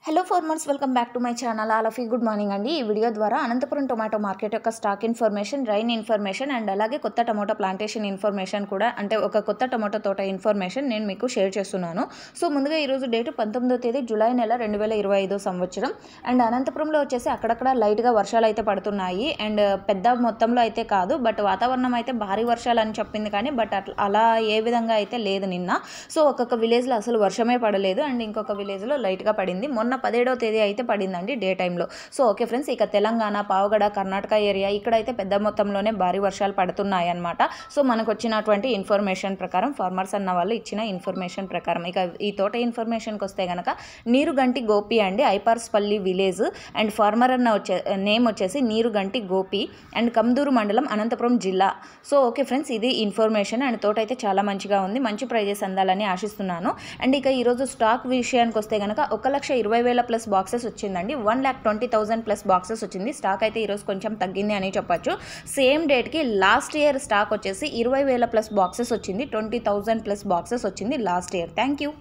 Hello farmers, welcome back to my channel. All of you good morning అండి. ఈ video ద్వారా Anantapuram tomato market యొక్క stock information, rain information and అలాగే కొత్త tomato plantation information కూడా, అంటే ఒక కొత్త టొమాటో తోట ఇన్ఫర్మేషన్ నేను మీకు షేర్ చేస్తున్నాను. సో ముందుగా ఈరోజు డేటు 19వ తేదీ జూలై నెల 2025 సంవత్సరం. అండ్ అనంతపురంలో వచ్చేసి అక్కడక్కడ లైట్గా వర్షాలు అయితే పడుతున్నాయి. అండ్ పెద్ద మొత్తంలో అయితే కాదు, బట్ వాతావరణం అయితే భారీ వర్షాలు అని చెప్పింది కానీ బట్ అలా ఏ విధంగా అయితే లేదు నిన్న. సో ఒక్కొక్క విలేజ్లో అసలు వర్షమే పడలేదు అండ్ ఇంకొక విలేజ్లో లైట్గా పడింది. మొన్న 17వ తేదీ అయితే పడిందండి డే టైంలో. సో ఓకే ఫ్రెండ్స్, ఇక తెలంగాణ, పావగడ, కర్ణాటక ఏరియా ఇక్కడైతే పెద్ద మొత్తంలోనే భారీ వర్షాలు పడుతున్నాయి అన్నమాట. సో మనకు వచ్చినటువంటి ఇన్ఫర్మేషన్ ప్రకారం, ఫార్మర్స్ అన్న వాళ్ళు ఇచ్చిన ఇన్ఫర్మేషన్ ప్రకారం ఇక ఈ తోట ఇన్ఫర్మేషన్కి వస్తే కనుక నీరుగంటి గోపి అండి, ఐపార్స్పల్లి విలేజ్ అండ్ ఫార్మర్ అన్న నేమ్ వచ్చేసి నీరుగంటి గోపి అండ్ కమ్దూరు మండలం, అనంతపురం జిల్లా. సో ఓకే ఫ్రెండ్స్, ఇది ఇన్ఫర్మేషన్ అండ్ తోట అయితే చాలా మంచిగా ఉంది. మంచి ప్రైజెస్ అందాలని ఆశిస్తున్నాను. అండ్ ఇక ఈరోజు స్టాక్ విషయానికి వస్తే కనుక 1,20,000 ప్లస్ బాక్సెస్ వచ్చిందండి. 1,20,000 ప్లస్ బాక్సెస్ వచ్చింది. స్టాక్ అయితే ఈరోజు కొంచెం తగ్గింది అని చెప్పొచ్చు. సేమ్ డేట్కి లాస్ట్ ఇయర్ స్టాక్ వచ్చేసి 20,000 ప్లస్ బాక్సెస్ వచ్చింది. 20,000 ప్లస్ బాక్సెస్ వచ్చింది లాస్ట్ ఇయర్. Thank you.